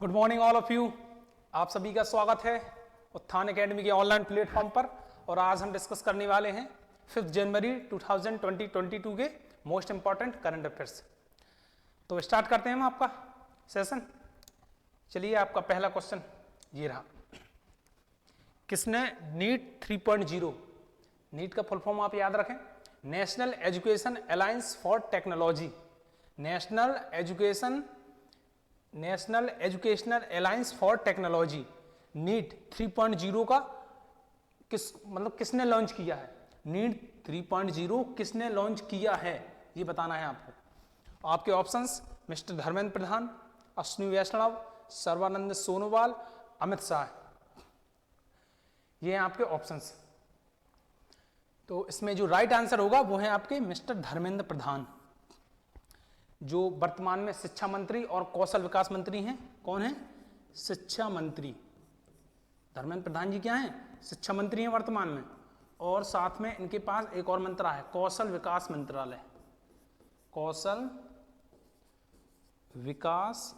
Good morning all of you. आप सभी का स्वागत है उत्थान एकेडमी के ऑनलाइन प्लेटफॉर्म पर। और आज हम डिस्कस करने वाले हैं 5 जनवरी 2022 के मोस्ट इंपॉर्टेंट करंट अफेयर्स। तो स्टार्ट करते हैं हम आपका सेशन। चलिए, आपका पहला क्वेश्चन ये रहा। किसने नीट 3.0, नीट का फुल फॉर्म आप याद रखें, national education alliance for technology, national educational alliance for technology, NEAT 3.0 का किसने लॉन्च किया है? नीट 3.0 किसने लॉन्च किया है, ये बताना है आपको। आपके ऑप्शंस मिस्टर धर्मेंद्र प्रधान, अश्विनी वैष्णव, सर्बानंद सोनोवाल, अमित शाह, ये हैं आपके ऑप्शंस। तो इसमें जो राइट आंसर होगा वो है आपके मिस्टर धर्मेंद्र प्रधान, जो वर्तमान में शिक्षा मंत्री और कौशल विकास मंत्री हैं। कौन है? शिक्षा मंत्री धर्मेंद्र प्रधान जी क्या हैं? शिक्षा मंत्री हैं वर्तमान में। और साथ में इनके पास एक और मंत्रालय है, कौशल विकास मंत्रालय, कौशल विकास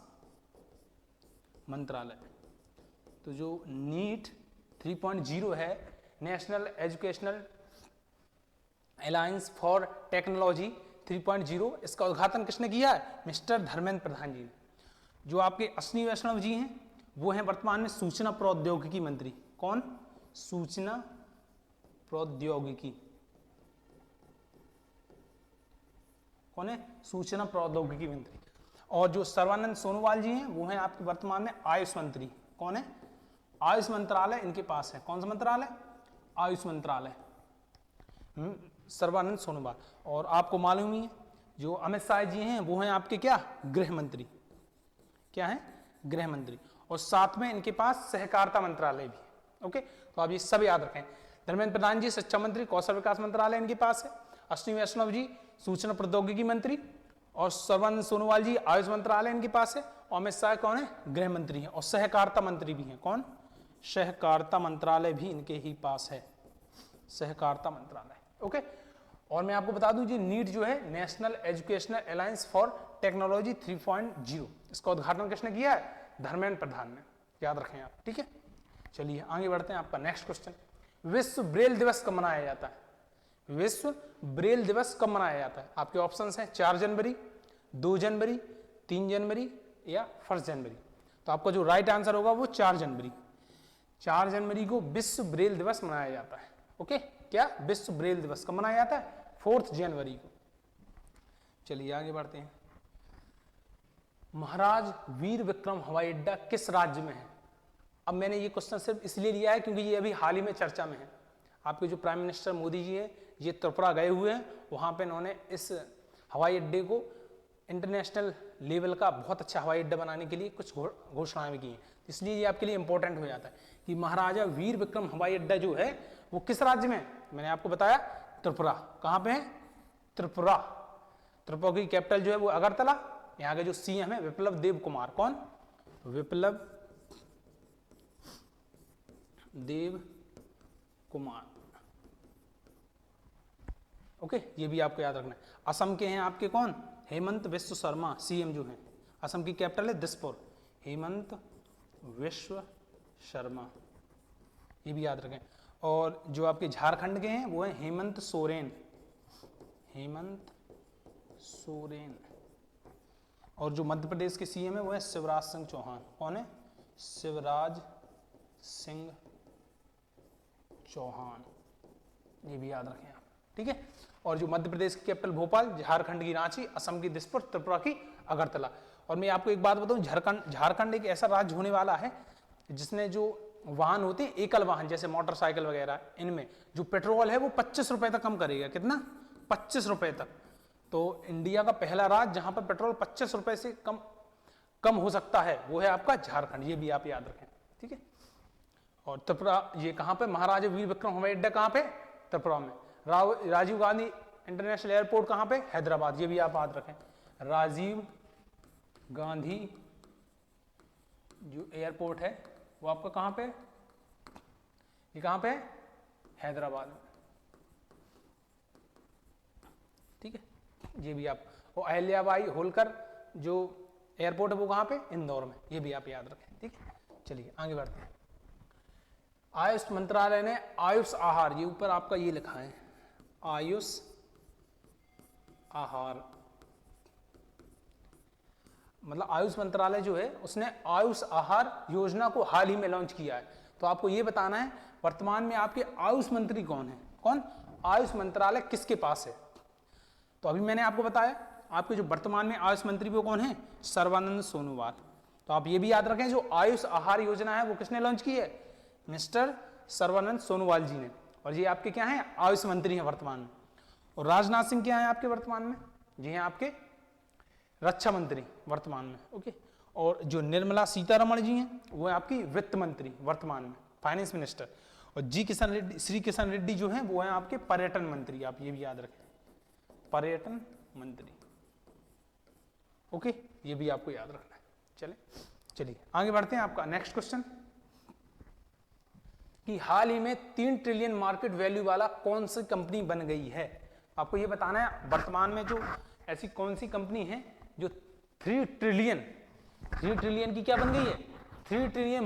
मंत्रालय। तो जो नीट 3.0 है, national educational alliance for technology 3.0, इसका उद्घाटन किसने किया है? मिस्टर धर्मेंद्र प्रधान जी ने। जो आपके अश्विनी वैष्णव जी हैं वो हैं वर्तमान में सूचना प्रौद्योगिकी मंत्री। कौन? सूचना प्रौद्योगिकी। कौन है? सूचना प्रौद्योगिकी मंत्री। और जो सर्बानंद सोनोवाल जी हैं वो हैं आपके वर्तमान में आयुष मंत्री। कौन है? आयुष मंत्रालय इनके पास है। कौन सा मंत्रालय? आयुष मंत्रालय, सर्बानंद सोनोवाल। और आपको मालूम ही है जो अमित शाह जी हैं वो हैं आपके क्या? गृह मंत्री। क्या है? गृह मंत्री। और साथ में इनके पास सहकारिता मंत्रालय भी है। ओके, तो आप ये सब याद रखें। धर्मेंद्र प्रधान जी शिक्षा मंत्री, कौशल विकास मंत्रालय इनके पास है। अश्विनी वैष्णव जी सूचना प्रौद्योगिकी मंत्री, और सर्बानंद सोनोवाल जी आयुष मंत्रालय इनके पास है। और अमित शाह कौन है? गृह मंत्री है। और सहकारिता मंत्री भी है। कौन? सहकारिता मंत्रालय भी इनके ही पास है, सहकारिता मंत्रालय। ओके, और मैं आपको बता दूं जी नीट जो है national educational alliance for technology 3.0, इसका उद्घाटन किसने किया है? धर्मेंद्र प्रधान ने। याद रखें आप, ठीक है। चलिए आगे बढ़ते हैं। आपका नेक्स्ट क्वेश्चन, विश्व ब्रेल दिवस कब मनाया जाता है? विश्व ब्रेल दिवस कब मनाया जाता है? आपके ऑप्शंस हैं 4 जनवरी, 2 जनवरी, 3 जनवरी या 1 जनवरी। तो आपका जो राइट आंसर होगा वो 4 जनवरी। 4 जनवरी को विश्व ब्रेल दिवस मनाया जाता है। ओके, क्या विश्व ब्रेल दिवस कब मनाया जाता है? 4 जनवरी को। चलिए आगे बढ़ते हैं। महाराज वीर विक्रम हवाई अड्डा किस राज्य में है? अब मैंने ये क्वेश्चन सिर्फ इसलिए लिया है क्योंकि ये अभी हाल ही में चर्चा में है। आपके जो प्राइम मिनिस्टर मोदी जी है ये त्रिपुरा गए हुए हैं, वहां पे इन्होंने इस हवाई अड्डे को इंटरनेशनल लेवल का बहुत अच्छा हवाई अड्डा बनाने के लिए कुछ घोषणाएं भी की हैं। इसलिए ये आपके लिए इंपॉर्टेंट हो जाता है कि महाराजा वीर विक्रम हवाई अड्डा जो है वो किस राज्य में? मैंने आपको बताया त्रिपुरा। कहां पे है? त्रिपुरा। त्रिपुरा की कैपिटल जो है वो अगरतला। यहाँ के जो सीएम है विप्लव देव कुमार। कौन? विप्लव देव कुमार। ओके, ये भी आपको याद रखना है। असम के हैं आपके कौन? हेमंत विश्व शर्मा सीएम जो हैं। असम की कैपिटल है दिसपुर। हेमंत विश्व शर्मा, ये भी याद रखें। और जो आपके झारखंड के हैं वो है हेमंत सोरेन। हेमंत सोरेन। और जो मध्य प्रदेश के सीएम है वो है शिवराज सिंह चौहान। कौन है? शिवराज सिंह चौहान, ये भी याद रखें आप, ठीक है। और जो मध्य प्रदेश की कैपिटल भोपाल, झारखंड की रांची, असम की दिसपुर, त्रिपुरा की अगरतला। और मैं आपको एक बात बताऊं, झारखंड एक ऐसा राज्य होने वाला है जिसने जो वाहन होते हैं एकल वाहन जैसे मोटरसाइकिल वगैरह, इनमें जो पेट्रोल है वो 25 रुपए तक कम करेगा। कितना? 25 रुपए तक। तो इंडिया का पहला राज्य जहां पर पेट्रोल 25 रुपए से कम हो सकता है वो है आपका झारखंड। ये भी आप याद रखें, ठीक है। और त्रिपुरा ये कहां पे? महाराजा वीर विक्रम हवाई अड्डा कहां पे? त्रिपुरा में। राजीव गांधी इंटरनेशनल एयरपोर्ट कहां पे? हैदराबाद। ये भी आप याद रखें। राजीव गांधी जो एयरपोर्ट है वो आपका कहां पे? ये कहां पे? हैदराबाद में, ठीक है। ये भी आप। और अहिल्याबाई होलकर जो एयरपोर्ट है वो कहाँ पे, इंदौर में, ये भी आप याद रखें। ठीक है, चलिए आगे बढ़ते हैं। आयुष मंत्रालय ने आयुष आहार, ये ऊपर आपका ये लिखा है आयुष आहार, मतलब आयुष मंत्रालय जो है उसने आयुष आहार योजना को हाल ही में लॉन्च किया है। तो आपको ये बताना है वर्तमान में आपके आयुष मंत्री कौन है, कौन, आयुष मंत्रालय किसके पास है। तो अभी मैंने आपको बताया आपके जो वर्तमान में आयुष मंत्री वो कौन है, सर्बानंद सोनोवाल। तो आप ये भी याद रखें जो आयुष आहार योजना है वो किसने लॉन्च की है, मिस्टर सर्बानंद सोनोवाल जी ने। और ये आपके क्या है, आयुष मंत्री हैं वर्तमान में। और राजनाथ सिंह क्या है आपके वर्तमान में, जी हैं आपके रक्षा मंत्री वर्तमान में। ओके, और जो निर्मला सीतारमण जी हैं वो है आपकी वित्त मंत्री वर्तमान में, फाइनेंस मिनिस्टर। और जी किशन रेड्डी, श्री किशन रेड्डी जो हैं वो हैं आपके पर्यटन मंत्री, आप ये भी याद रखें, पर्यटन मंत्री। ओके, ये भी आपको याद रखना है। चलिए आगे बढ़ते हैं। आपका नेक्स्ट क्वेश्चन कि हाल ही में 3 ट्रिलियन मार्केट वैल्यू वाला कौन सी कंपनी बन गई है। आपको ये बताना है वर्तमान में जो ऐसी कौन सी कंपनी है जो 3 ट्रिलियन की क्या बन गई है, 3 ट्रिलियन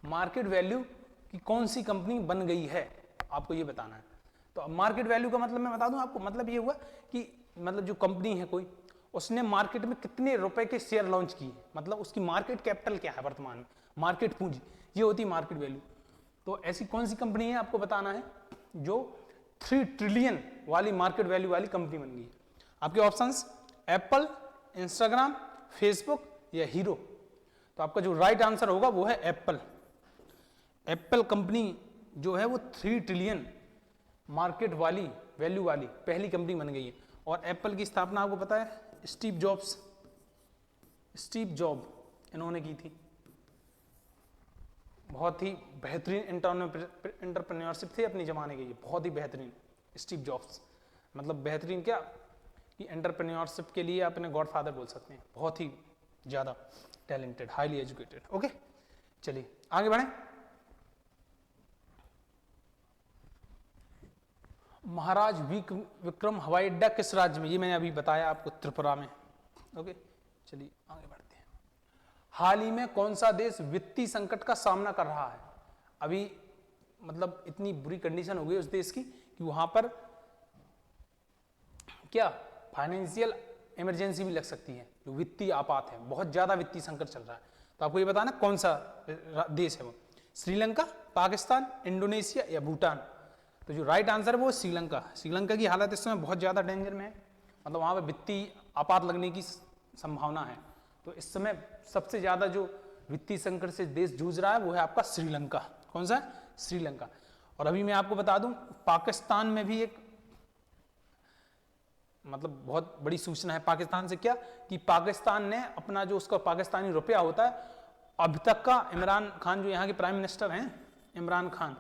मार्केट वैल्यू की कौन सी कंपनी बन गई है, आपको ये बताना है। तो मार्केट वैल्यू का मतलब मैं बता दूं आपको, मतलब ये हुआ कि मतलब जो कंपनी है कोई, उसने मार्केट में कितने रुपए के शेयर लॉन्च किए, मतलब उसकी मार्केट कैपिटल क्या है वर्तमान में, मार्केट पूंजी, ये होती है मार्केट वैल्यू। तो ऐसी कौन सी कंपनी है आपको बताना है जो 3 ट्रिलियन वाली मार्केट वैल्यू वाली कंपनी बन गई है। आपके ऑप्शंस एप्पल, इंस्टाग्राम, फेसबुक या हीरो। तो आपका जो राइट आंसर होगा वो है एप्पल। एप्पल कंपनी जो है वो 3 ट्रिलियन मार्केट वाली वैल्यू वाली पहली कंपनी बन गई है। और एप्पल की स्थापना आपको पता है स्टीव जॉब इन्होंने की थी। बहुत ही बेहतरीन एंटरप्रेन्योरशिप थे अपने जमाने के, ये बहुत ही बेहतरीन स्टीव जॉब्स, मतलब बेहतरीन क्या कि एंटरप्रेन्योरशिप के लिए अपने गॉडफादर बोल सकते हैं, बहुत ही ज्यादा टैलेंटेड, हाईली एजुकेटेड। ओके, चलिए आगे बढ़ें। महाराज विक्रम हवाई अड्डा किस राज्य में, ये मैंने अभी बताया आपको, त्रिपुरा में। ओके, चलिए आगे बढ़ते हैं। हाल ही में कौन सा देश वित्तीय संकट का सामना कर रहा है। अभी मतलब इतनी बुरी कंडीशन हो गई उस देश की कि वहां पर क्या फाइनेंशियल इमरजेंसी भी लग सकती है, जो वित्तीय आपात है, बहुत ज्यादा वित्तीय संकट चल रहा है। तो आपको ये बताना कौन सा देश है वो, श्रीलंका, पाकिस्तान, इंडोनेशिया या भूटान। तो जो राइट आंसर है वो श्रीलंका। श्रीलंका की हालत इस समय बहुत ज्यादा डेंजर में है, मतलब वहां पर वित्तीय आपात लगने की संभावना है। तो इस समय सबसे ज्यादा जो वित्तीय संकट से देश जूझ रहा है वो है आपका श्रीलंका। कौन सा, श्रीलंका। और अभी मैं आपको बता दूं पाकिस्तान में भी एक मतलब बहुत बड़ी सूचना है पाकिस्तान से, क्या कि पाकिस्तान ने अपना जो उसका पाकिस्तानी रुपया होता है, अब तक का इमरान खान जो यहाँ के प्राइम मिनिस्टर हैं, इमरान खान,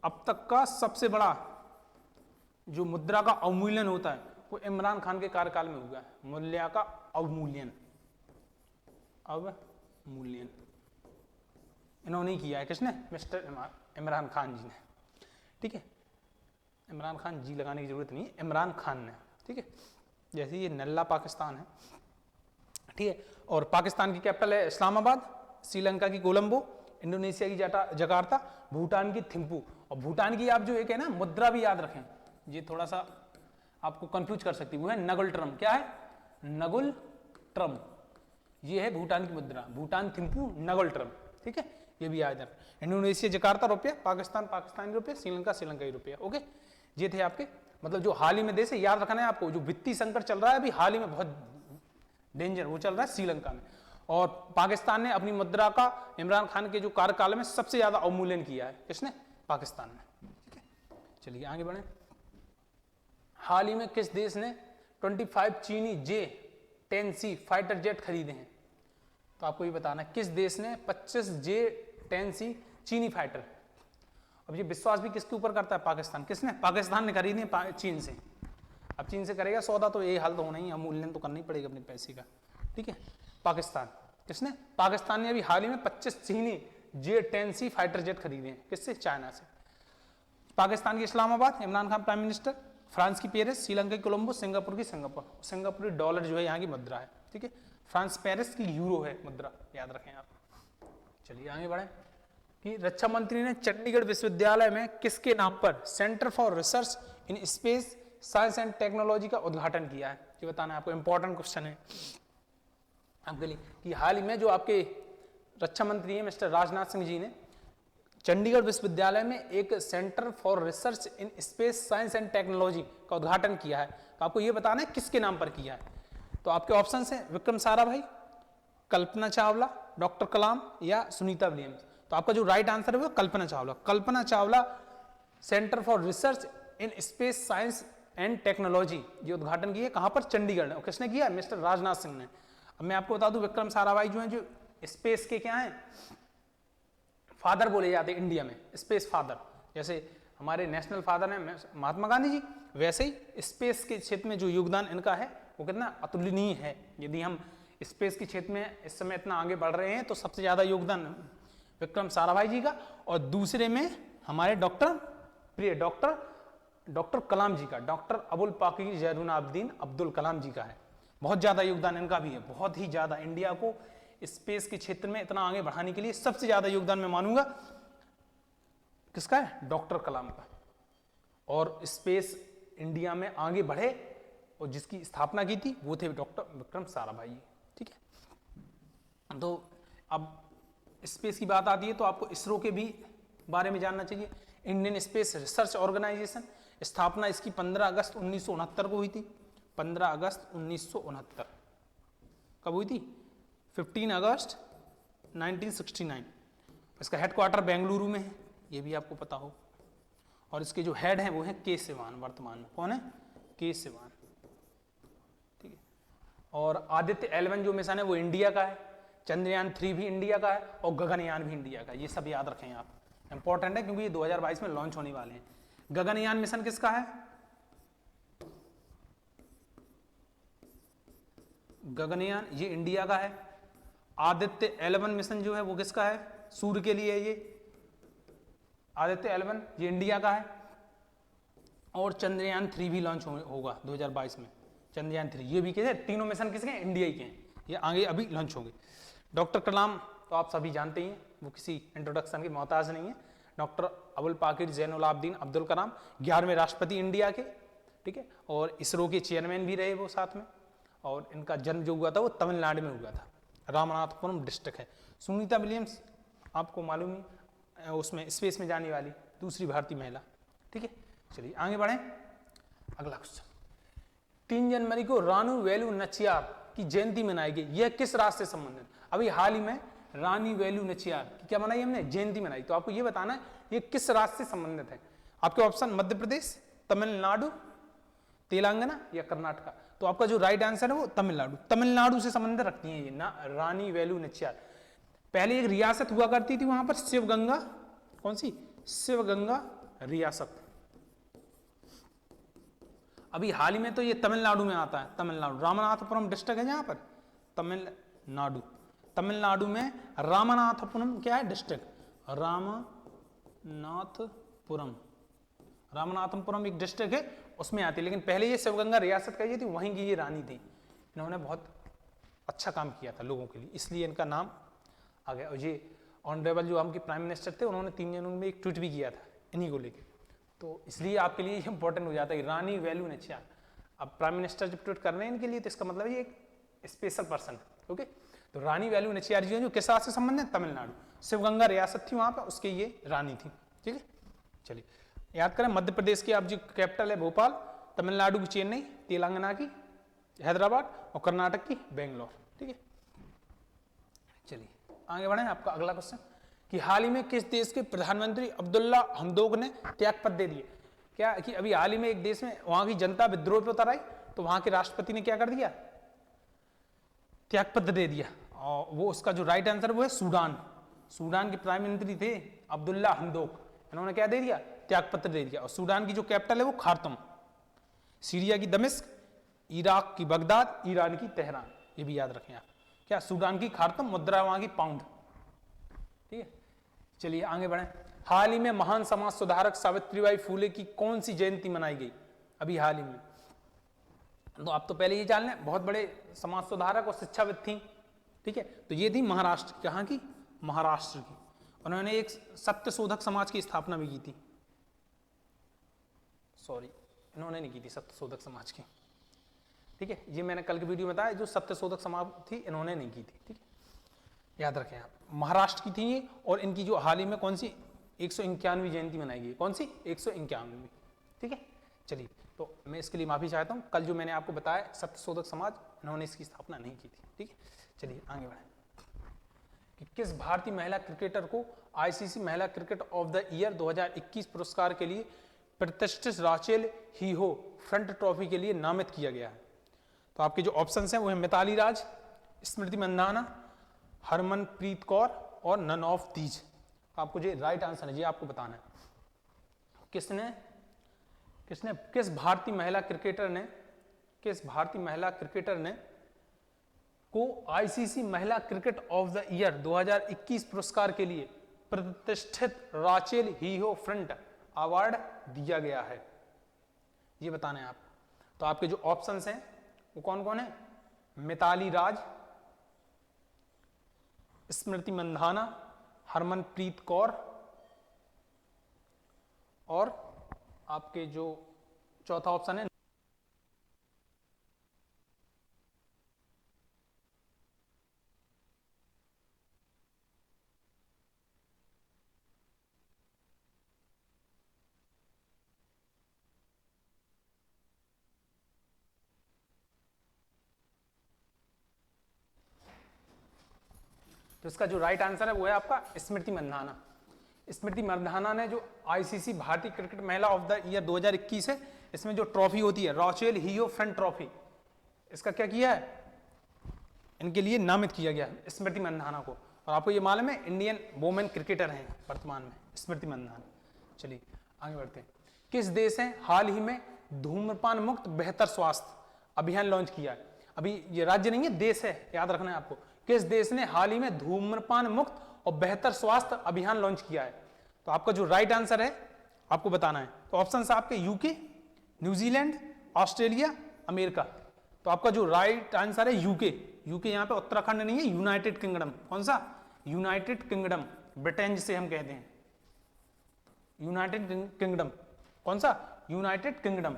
अब तक का सबसे बड़ा जो मुद्रा का अवमूल्यन होता है वो इमरान खान के कार्यकाल में हुआ है। मूल्य का अवमूल्यन इन्होंने ही किया है। किसने, मिस्टर इमरान खान जी ने। ठीक है, इमरान खान जी लगाने की जरूरत नहीं है, इमरान खान ने। ठीक है, जैसे ये नल्ला पाकिस्तान है। ठीक है, और पाकिस्तान की कैपिटल है इस्लामाबाद, श्रीलंका की कोलंबो, इंडोनेशिया की जकार्ता, भूटान की थिम्पू। और भूटान की आप जो एक है ना मुद्रा भी याद रखें, ये थोड़ा सा आपको कंफ्यूज कर सकती है, वो है नगुल ट्रम। क्या है, नगुल ट्रम, ये है भूटान की मुद्रा, भूटान थिम्पू नगुल ट्रम। ठीक है, ये भी याद रखें। इंडोनेशिया जकार्ता रुपया, पाकिस्तान पाकिस्तानी रुपया, श्रीलंका श्रीलंकाई रुपया। ओके, ये थे आपके मतलब जो हाल ही में देश है, याद रखना है आपको। जो वित्तीय संकट चल रहा है अभी हाल ही में बहुत डेंजर, वो चल रहा है श्रीलंका में। और पाकिस्तान ने अपनी मुद्रा का इमरान खान के जो कार्यकाल में सबसे ज्यादा अवमूल्यन किया है, किसने, पाकिस्तान ने। ठीक है, चलिए आगे बढ़े। हाल ही में किस देश ने 25 चीनी J-10C फाइटर जेट खरीदे हैं। तो आपको ये बताना है किस देश ने 25 J-10C चीनी फाइटर। अब ये विश्वास भी किसके ऊपर करता है, पाकिस्तान। किसने, पाकिस्तान ने खरीदी है चीन से। अब चीन से करेगा सौदा तो ये हाल तो होना ही, अवमूल्यन तो करना ही पड़ेगा अपने पैसे का। ठीक है, पाकिस्तान, किसने, पाकिस्तान ने अभी हाल ही में 25 चीनी J-10C फाइटर जेट खरीदे हैं। किससे, चाइना से। पाकिस्तान की Islamabad, Imran Khan prime minister. France की पेरिस, श्रीलंका की कोलंबो, सिंगापुर की सिंगापुरी डॉलर जो है यहाँ की मुद्रा है। ठीक है, फ्रांस पेरिस की यूरो है मुद्रा, याद रखें आप। चलिए आगे बढ़े कि रक्षा मंत्री ने चंडीगढ़ विश्वविद्यालय में किसके नाम पर centre for research in space science and technology का उद्घाटन किया है। ये बताना है आपको, इंपॉर्टेंट क्वेश्चन है आपके लिए कि हाल ही में जो आपके रक्षा मंत्री हैं मिस्टर राजनाथ सिंह जी ने चंडीगढ़ विश्वविद्यालय में एक centre for research in space science and technology का उद्घाटन किया है। तो आपको ये बताना है किसके नाम पर किया है। तो आपके ऑप्शन हैं विक्रम साराभाई, कल्पना चावला, डॉक्टर कलाम या सुनीता विलियम्स। तो आपका जो राइट आंसर है वो Kalpana Chawla. Kalpana Chawla centre for research in space science and technology ये उद्घाटन किया कहां पर, चंडीगढ़ में। किसने किया, मिस्टर राजनाथ सिंह ने। अब मैं आपको बता दूं विक्रम साराभाई जो हैं जो स्पेस के क्या हैं फादर बोले जाते हैं इंडिया में, स्पेस फादर। जैसे हमारे नेशनल फादर हैं महात्मा गांधी जी, वैसे ही स्पेस के क्षेत्र में जो योगदान इनका है वो कितना अतुलनीय है। यदि हम स्पेस के क्षेत्र में इस समय इतना आगे बढ़ रहे हैं तो सबसे ज्यादा योगदान विक्रम साराभाई जी का, और दूसरे में हमारे डॉक्टर कलाम जी का, डॉक्टर अबुल पाकीर जैनुल आबदीन अब्दुल कलाम जी का है। बहुत ज्यादा योगदान इनका भी है, बहुत ही ज्यादा। इंडिया को स्पेस के क्षेत्र में इतना आगे बढ़ाने के लिए सबसे ज्यादा योगदान मैं मानूंगा किसका है, डॉक्टर कलाम का। और स्पेस इंडिया में आगे बढ़े और जिसकी स्थापना की थी वो थे डॉक्टर विक्रम साराभाई। ठीक है, तो अब स्पेस की बात आती है तो आपको इसरो के भी बारे में जानना चाहिए। इंडियन स्पेस रिसर्च ऑर्गेनाइजेशन, स्थापना इसकी 15 अगस्त 1969 को हुई थी। 15 अगस्त 1969 कब हुई थी, 15 अगस्त 1969। इसका हेडक्वार्टर बेंगलुरु में है, ये भी आपको पता हो। और इसके जो हेड हैं वो हैं के सिवान, वर्तमान में कौन है, के सिवान। ठीक है, और आदित्य L1 जो मिशन है वो इंडिया का है, चंद्रयान 3 भी इंडिया का है और गगनयान भी इंडिया का है। ये सब याद रखें आप, इंपॉर्टेंट है क्योंकि ये 2022 में लॉन्च होने वाले हैं। गगनयान मिशन किसका है, गगनयान ये इंडिया का है। आदित्य L1 मिशन जो है वो किसका है, सूर्य के लिए है ये। आदित्य L1 ये इंडिया का है। और चंद्रयान 3 भी लॉन्च होगा 2022 में, चंद्रयान 3 ये भी किसे, तीनों मिशन किसके हैं, इंडिया के हैं। ये आगे अभी लॉन्च होंगे। डॉक्टर कलाम तो आप सभी जानते ही हैं, वो किसी इंट्रोडक्शन की मोहताज नहीं है। डॉक्टर अबुल पाकिर जैनुल आबदीन अब्दुल कलाम 11वें राष्ट्रपति इंडिया के। ठीक है, और इसरो के चेयरमैन भी रहे वो साथ में। और इनका जन्म जो हुआ था वो तमिलनाडु में हुआ था, रामनाथपुरम डिस्ट्रिक्ट है। सुनीता विलियम्स आपको मालूम ही, उसमें स्पेस में जाने वाली दूसरी भारतीय महिला। ठीक है, चलिए आगे बढ़ें। अगला क्वेश्चन, 3 जनवरी को रानी वेलु नचियार की जयंती मनाई गई, यह किस राज्य से संबंधित। अभी हाल ही में रानी वेलु नचियार की क्या मनाई हमने, जयंती मनाई। तो आपको यह बताना है ये किस राज्य से संबंधित है। आपके ऑप्शन मध्य प्रदेश, तमिलनाडु, तेलंगाना या कर्नाटका। तो आपका जो राइट आंसर है वो तमिलनाडु, तमिलनाडु से संबंध रखती है ये ना रानी वेलु नचियार। पहले एक रियासत हुआ करती थी वहां पर, शिवगंगा, कौन सी, शिवगंगा रियासत। अभी हाल ही में तो ये तमिलनाडु में आता है, तमिलनाडु रामनाथपुरम डिस्ट्रिक्ट है यहाँ पर, तमिलनाडु। तमिलनाडु में रामनाथपुरम क्या है डिस्ट्रिक्ट, रामनाथपुरम, रामनाथपुरम एक डिस्ट्रिक्ट है उसमें आती है। लेकिन पहले ये शिवगंगा रियासत कही थी, वहीं की ये रानी थी। इन्होंने बहुत अच्छा काम किया था लोगों के लिए, इसलिए इनका नाम आ गया। और ये ऑनरेबल जो हमके प्राइम मिनिस्टर थे उन्होंने 3 जनवरी में एक ट्वीट भी किया था इन्हीं को लेकर, तो इसलिए आपके लिए इंपॉर्टेंट हो जाता है रानी वेलु नचियार। अब प्राइम मिनिस्टर जब ट्वीट कर रहे हैं इनके लिए तो इसका मतलब ये एक स्पेशल पर्सन है। ओके, तो रानी वेलु नचियार जी जो किस राज्य से संबंध है, तमिलनाडु। शिवगंगा रियासत थी वहां पर, उसके ये रानी थी। ठीक है, चलिए याद करें, मध्य प्रदेश की अब जो कैपिटल है भोपाल, तमिलनाडु की चेन्नई, तेलंगाना की हैदराबाद और कर्नाटक की बेंगलोर। ठीक है, चलिए आगे बढ़े। आपका अगला क्वेश्चन कि हाल ही में किस देश के प्रधानमंत्री अब्दुल्ला हमदोक ने त्यागपत्र दे दिए। क्या कि अभी हाल ही में एक देश में वहां की जनता विद्रोह पे उतर आई तो वहां के राष्ट्रपति ने क्या कर दिया, त्यागपत्र दे दिया। और वो उसका जो राइट आंसर वो है सूडान। सूडान के प्राइम मिनिस्टर थे अब्दुल्ला हमदोक, इन्होंने क्या दे दिया, त्यागपत्र दे दिया। और सूडान की जो कैपिटल है वो खार्तुम, सीरिया की दमिश्क, इराक की बगदाद, ईरान की तेहरान। ये भी याद रखें आप। क्या, सूडान की खार्तुम, मुद्रा वहां की पाउंड। ठीक है, चलिए आगे बढ़े। हाल ही में महान समाज सुधारक सावित्रीबाई फूले की कौन सी जयंती मनाई गई। अभी हाल ही में तो आप तो पहले ये जान लें, बहुत बड़े समाज सुधारक और शिक्षाविद थी। ठीक है, तो ये थी महाराष्ट्र, कहाँ की? महाराष्ट्र की। उन्होंने एक सत्य शोधक समाज की स्थापना भी की थी। सॉरी, इन्होंने नहीं की थी सत्य शोधक समाज की। ठीक है, ये मैंने कल की वीडियो में बताया, जो सत्य शोधक समाज थी इन्होंने नहीं की थी। ठीक है, याद रखें आप, महाराष्ट्र की थी ये। और इनकी जो हाल ही में कौन सी 151वीं जयंती मनाई गई, कौन सी? 151वीं। ठीक है, चलिए, तो मैं इसके लिए माफी चाहता हूँ। कल जो मैंने आपको बताया सत्य शोधक समाज, इन्होंने इसकी स्थापना नहीं की थी। ठीक है, चलिए आगे बढ़ें कि किस भारतीय महिला क्रिकेटर को आईसीसी महिला क्रिकेट ऑफ द ईयर 2021 पुरस्कार के लिए प्रतिष्ठित राचेल हीहो फ्रंट ट्रॉफी के लिए नामित किया गया है? तो आपके जो ऑप्शंस हैं वो है मिताली राज, स्मृति मंदाना, हरमनप्रीत कौर और नन ऑफ दीज। आपको जो राइट आंसर है ये आपको बताना है। किस भारतीय महिला क्रिकेटर ने को आईसीसी महिला क्रिकेट ऑफ द ईयर 2021 पुरस्कार के लिए प्रतिष्ठित राचेल हीहो फ्रंट अवार्ड दिया गया है? ये बताना है आप। तो आपके जो ऑप्शंस हैं वो कौन कौन है? मिताली राज, स्मृति मंधाना, हरमनप्रीत कौर और आपके जो चौथा ऑप्शन है तो इसका जो राइट आंसर है वो है आपका स्मृति मंधाना। स्मृति मंधाना ने जो आईसीसी भारतीय क्रिकेट महिला ऑफ द ईयर 2021 है, इसमें जो ट्रॉफी होती है राचेल हीहो फ्रंट ट्रॉफी, इसका क्या किया है? इनके लिए नामित किया गया स्मृति मंधाना को। और आपको ये मालूम है इंडियन वुमेन क्रिकेटर हैं वर्तमान में स्मृति मंधाना। चलिए आगे बढ़ते हैं। किस देश ने हाल ही में धूम्रपान मुक्त बेहतर स्वास्थ्य अभियान लॉन्च किया है? अभी ये राज्य नहीं है, देश है, याद रखना है आपको। किस देश ने हाल ही में धूम्रपान मुक्त और बेहतर स्वास्थ्य अभियान लॉन्च किया है? तो आपका जो राइट आंसर है आपको बताना है। तो ऑप्शन है आपके यूके, न्यूजीलैंड, ऑस्ट्रेलिया, अमेरिका। तो आपका जो राइट आंसर है यूके। यूके यहाँ पे उत्तराखंड नहीं है, यूनाइटेड किंगडम। कौन सा? यूनाइटेड किंगडम, ब्रिटेन जिसे हम कहते हैं, यूनाइटेड किंगडम। कौन सा? United kingdom.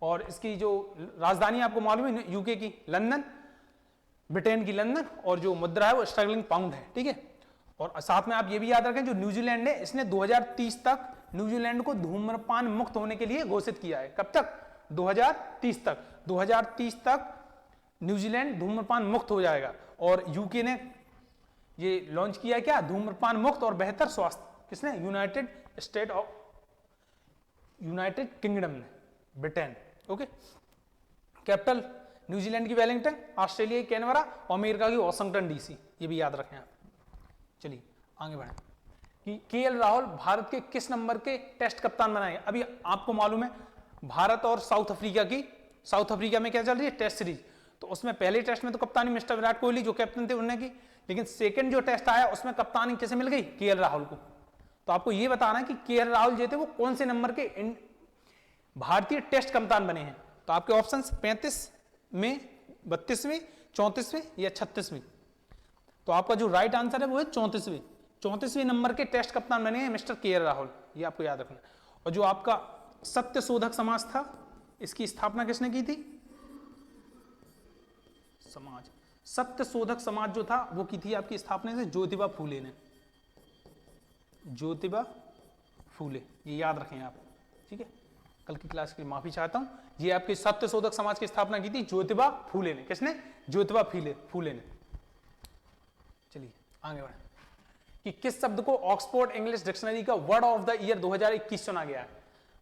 और इसकी जो राजधानी आपको मालूम है यूके की, लंदन, ब्रिटेन की लंदन, और जो मुद्रा है वो स्टर्लिंग पाउंड है। ठीक है, और साथ में आप ये भी याद रखें जो न्यूजीलैंड है, इसने 2030 तक न्यूजीलैंड को धूम्रपान मुक्त होने के लिए घोषित किया है। कब तक? 2030 तक। 2030 तक न्यूजीलैंड धूम्रपान मुक्त हो जाएगा। और यूके ने ये लॉन्च किया है क्या? धूम्रपान मुक्त और बेहतर स्वास्थ्य। किसने? यूनाइटेड किंगडम ने, ब्रिटेन। ओके, कैपिटल न्यूजीलैंड की वेलिंगटन, ऑस्ट्रेलिया की कैनबरा और अमेरिका की वाशिंगटन डीसी। ये भी याद रखें आप। चलिए आगे बढ़ें कि केएल राहुल भारत के किस नंबर के टेस्ट कप्तान बनाए? अभी आपको मालूम है भारत और साउथ अफ्रीका में क्या चल रही है? Test series. तो उसमें पहले टेस्ट में तो कप्तानी मिस्टर विराट कोहली जो कैप्टन थे उन्होंने की, लेकिन सेकंड जो टेस्ट आया उसमें कप्तानी किसे मिल गई? केएल राहुल को। तो आपको यह बताना है कि केएल राहुल जो थे वो कौन से नंबर के भारतीय टेस्ट कप्तान बने हैं? तो आपके ऑप्शन 35 में, 32वें, 34वें या 36वें। तो आपका जो राइट आंसर है वो है 34वें नंबर के टेस्ट कप्तान बने हैं मिस्टर केएल राहुल। ये आपको याद रखना। और जो आपका सत्य शोधक समाज था, इसकी स्थापना किसने की थी? सत्य शोधक समाज जो था वो की थी आपकी स्थापना से ज्योतिबा फूले ने। ज्योतिबा फूले, ये याद रखें आप। ठीक है, कल की क्लास की माफी चाहता हूं। ये आपके सत्य शोधक समाज की स्थापना की थी ज्योतिबा फूले ने। किसने? ज्योतिबा फूले ने। चलिए आगे बढ़े कि किस शब्द को ऑक्सफोर्ड इंग्लिश डिक्शनरी का वर्ड ऑफ द ईयर 2021 चुना गया है?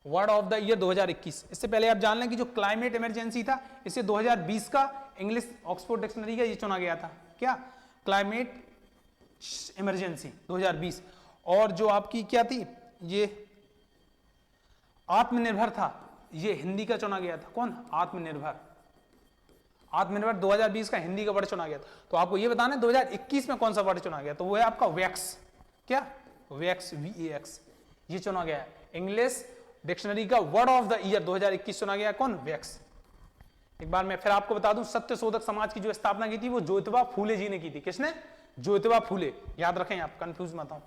Word of the year 2021। इससे पहले आप जान लें कि जो क्लाइमेट इमरजेंसी था इसे 2020 का इंग्लिश ऑक्सफोर्ड डिक्शनरी का ये चुना गया था। क्या? Climate emergency 2020। और जो आपकी क्या थी, ये आत्मनिर्भर था, ये हिंदी का चुना गया था। कौन? आत्मनिर्भर 2020 का हिंदी का वर्ड चुना गया था। तो आपको ये बताना है 2021 में कौन सा वर्ड चुना गया? तो वो है आपका वैक्स। क्या? वैक्स, VAX, ये चुना गया है। इंग्लिश डिक्शनरी का वर्ड ऑफ द ईयर 2021 चुना गया कौन? वैक्स। एक बार मैं फिर आपको बता दूं, सत्यशोधक समाज की जो स्थापना की थी वो ज्योतिबा फूले जी ने की थी। किसने? ज्योतिबा फूले। याद रखें, आप कंफ्यूज मत हो,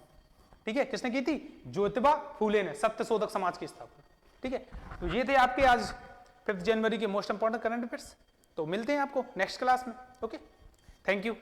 ठीक है। किसने की थी? ज्योतिबा फूले ने सत्यशोधक समाज की स्थापना, ठीक है। तो ये थे आपके आज 5 जनवरी के मोस्ट इंपॉर्टेंट करंट अफेयर्स। तो मिलते हैं आपको नेक्स्ट क्लास में। Okay, thank you.